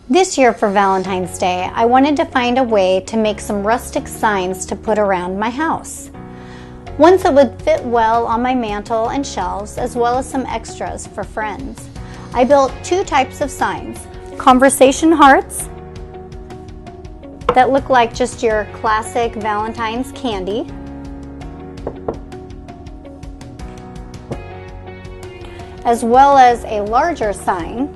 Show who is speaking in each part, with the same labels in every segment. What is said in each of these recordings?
Speaker 1: This year for Valentine's Day, I wanted to find a way to make some rustic signs to put around my house. Ones that would fit well on my mantle and shelves, as well as some extras for friends. I built two types of signs. Conversation hearts that look like just your classic Valentine's candy. As well as a larger sign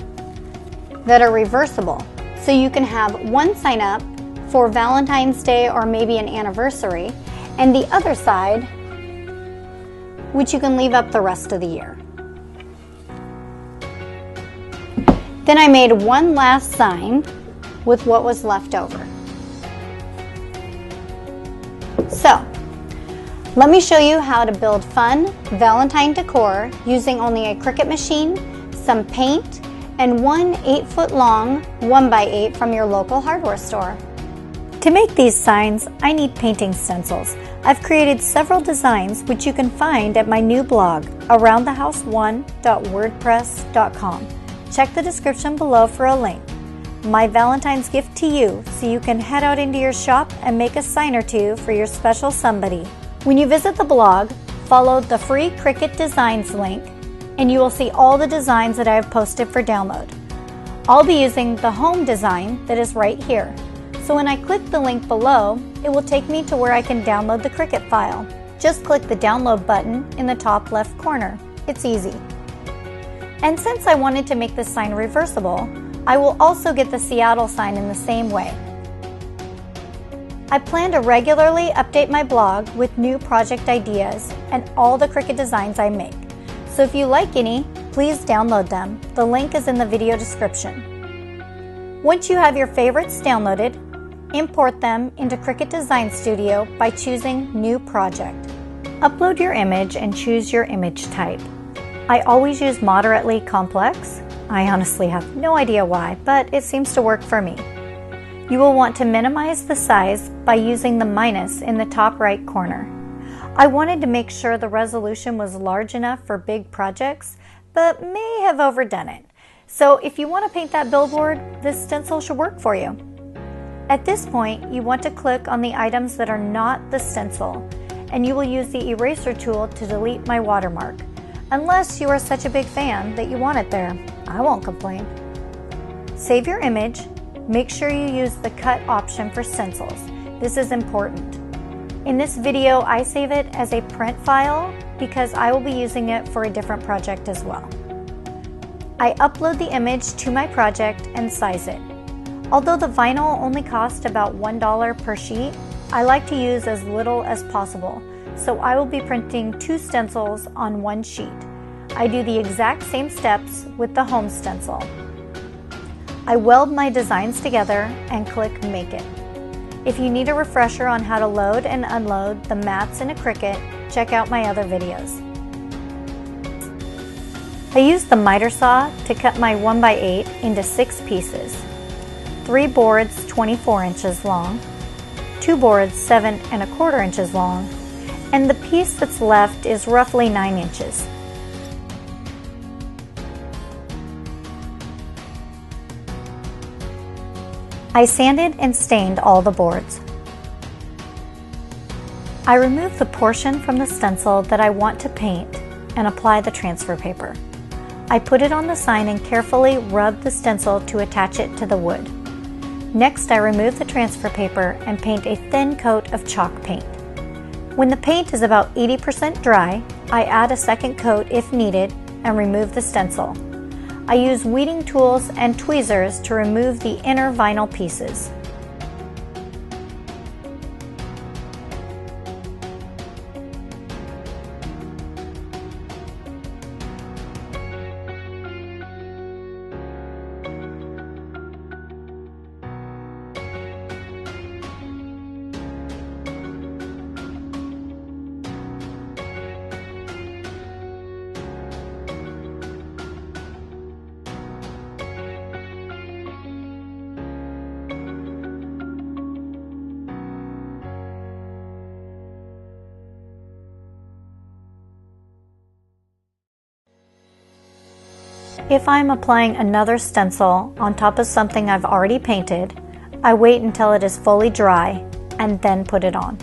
Speaker 1: that are reversible. So you can have one sign up for Valentine's Day or maybe an anniversary, and the other side, which you can leave up the rest of the year. Then I made one last sign with what was left over. So, let me show you how to build fun Valentine decor using only a Cricut machine, some paint, and one 8-foot long 1x8 from your local hardware store. To make these signs, I need painting stencils. I've created several designs which you can find at my new blog, aroundthehouse1.wordpress.com. Check the description below for a link. My Valentine's gift to you, so you can head out into your shop and make a sign or two for your special somebody. When you visit the blog, follow the free Cricut Designs link, and you will see all the designs that I have posted for download. I'll be using the home design that is right here. So when I click the link below, it will take me to where I can download the Cricut file. Just click the download button in the top left corner. It's easy. And since I wanted to make this sign reversible, I will also get the Seattle sign in the same way. I plan to regularly update my blog with new project ideas and all the Cricut designs I make. So if you like any, please download them. The link is in the video description. Once you have your favorites downloaded, import them into Cricut Design Studio by choosing New Project. Upload your image and choose your image type. I always use moderately complex. I honestly have no idea why, but it seems to work for me. You will want to minimize the size by using the minus in the top right corner. I wanted to make sure the resolution was large enough for big projects, but may have overdone it. So if you want to paint that billboard, this stencil should work for you. At this point, you want to click on the items that are not the stencil, and you will use the eraser tool to delete my watermark. Unless you are such a big fan that you want it there. I won't complain. Save your image. Make sure you use the cut option for stencils. This is important. In this video, I save it as a print file because I will be using it for a different project as well. I upload the image to my project and size it. Although the vinyl only cost about $1 per sheet, I like to use as little as possible, so I will be printing 2 stencils on 1 sheet. I do the exact same steps with the home stencil. I weld my designs together and click Make It. If you need a refresher on how to load and unload the mats in a Cricut, check out my other videos. I used the miter saw to cut my 1x8 into 6 pieces. 3 boards 24 inches long, 2 boards 7¼ inches long, and the piece that's left is roughly 9 inches. I sanded and stained all the boards. I removed the portion from the stencil that I want to paint and apply the transfer paper. I put it on the sign and carefully rub the stencil to attach it to the wood. Next, I remove the transfer paper and paint a thin coat of chalk paint. When the paint is about 80% dry, I add a second coat if needed and remove the stencil. I use weeding tools and tweezers to remove the inner vinyl pieces. If I'm applying another stencil on top of something I've already painted, I wait until it is fully dry and then put it on.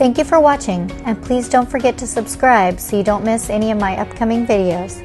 Speaker 2: Thank you for watching, and please don't forget to subscribe so you don't miss any of my upcoming videos.